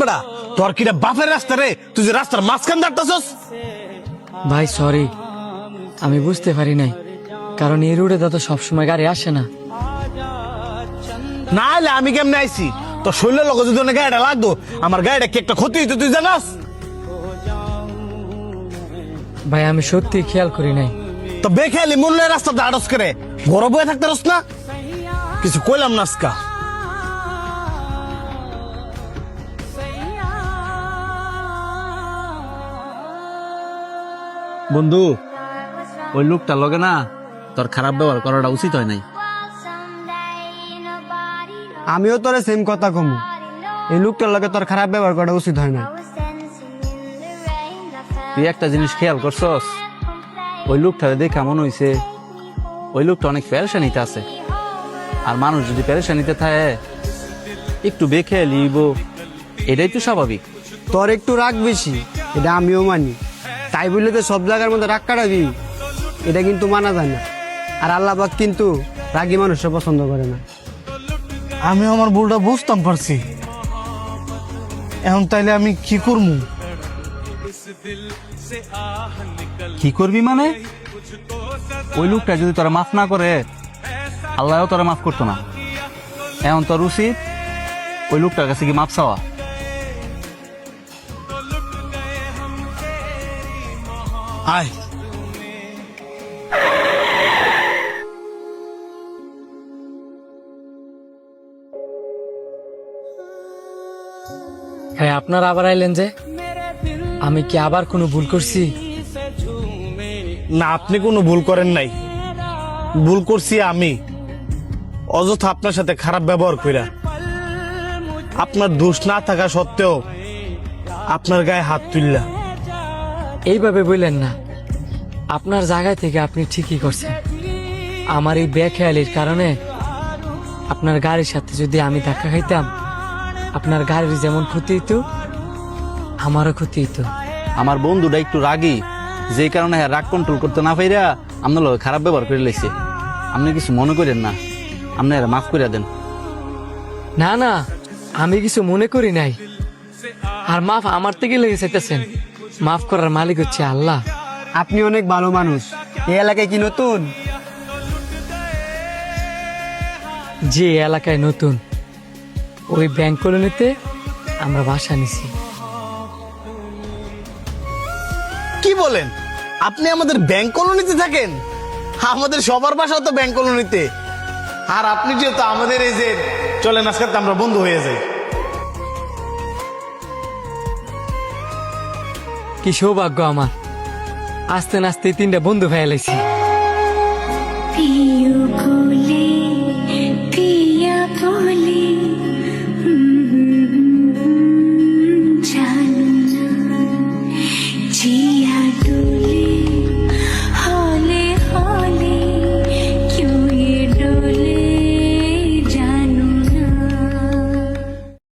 বেড়া তোর কিরা বাপের রাস্তা রে, তুই যে রাস্তার মাঝখান দাঁড়াতেছস। ভাই সরি, আমি বুঝতে পারি নাই, কারণ এই রুটে তো সবসময় গাড়ি আসে না। না হলে আমি কেমনে আইছি? তোর শরীরের লোক যদি অনেক গাড়িটা লাগতো, আমার গাড়িটা কি একটা ক্ষতি হইতো তুই জানাস? ভাই আমি সত্যি খেয়াল করি নাই। তো বেখেয়ালি মূল্যের রাস্তা দাঁড়াস করে গরম হয়ে থাকতে রস না, কিছু কইলাম না আজকা। বন্ধু, ওই লোকটা লগে না তোর খারাপ ব্যবহার করাটা উচিত হয় নাই। আমিও তোরে সেম কথা কমু, এই লোকটার লগে তোর খারাপ ব্যবহার করা উচিত হয় না। তুই একটা জিনিস খেয়াল করছস, ওই লোকটারে দেখে মনে হইছে ওই লোকটা অনেক পেরেশানিতে আছে। আর মানুষ যদি পেরেশানিতে থাকে একটু বেখেয়াল লিব, এটাই তো স্বাভাবিক। তোর একটু রাগ বেশি, এটা আমিও মানি, তাই বললে তো সব জায়গার মধ্যে রাগ কাটাবি, এটা কিন্তু মানা যায় না। আর আল্লাহ পাক কিন্তু রাগী মানুষকে পছন্দ করে না। আমি আমার ভুলটা বুঝতাম পারছি, এখন তাইলে আমি কি করবো? কি করবি মানে? ওই লোকটা যদি তোরা মাফ না করে, আল্লাহও তোরা মাফ করতো না। এখন তোর উচিত ওই লোকটার কাছে কি মাফ চাওয়া। আয় হ্যাঁ, আপনারা আবার আইলেন যে, আমি কি আবার কোনো ভুল করছি? না, আপনি কোনো ভুল করেন নাই, ভুল করছি আমি। অযথা আপনার সাথে খারাপ ব্যবহার কইরা, আপনার দোষ না থাকা সত্ত্বেও আপনার গায়ে হাত তুললা। এইভাবে বললেন না, আপনার জায়গা থেকে আপনি ঠিকই করছেন। আমার এই বেখেয়ালির কারণে আপনার গাড়ির সাথে যদি আমি ধাক্কা খাইতাম, আপনার গাড়ির যেমন ক্ষতি হইতো, আমারও ক্ষতি হইতো। আমার বন্ধুটা একটু রাগী, যে কারণে রাগ কন্ট্রোল করতে না পাইরা আপনার লোক খারাপ ব্যবহার করে লাইছে। আপনি কিছু মনে করেন না, আপনি মাফ করে দেন। না না, আমি কিছু মনে করি নাই। আর মাফ আমার থেকে লেগে চাইতেছেন, মাফ করার মালিক হচ্ছে আল্লাহ। আপনি অনেক ভালো মানুষ। এই এলাকায় কি নতুন? যে এলাকায় নতুন, ওই ব্যাংক কলোনিতে আমরা বাসা নিছি। কি বলেন? আপনি আমাদের ব্যাংক কলোনিতে থাকেন? আমাদের সবার বাসাও তো ব্যাংক কলোনিতে। আর আপনি যেহেতু আমাদের এই যে, চলেন আজকে তো আমরা বন্ধু হয়ে যাই। কি সৌভাগ্য আমার, আস্তে আস্তে 3টা বন্ধু পেয়ে লাইছি।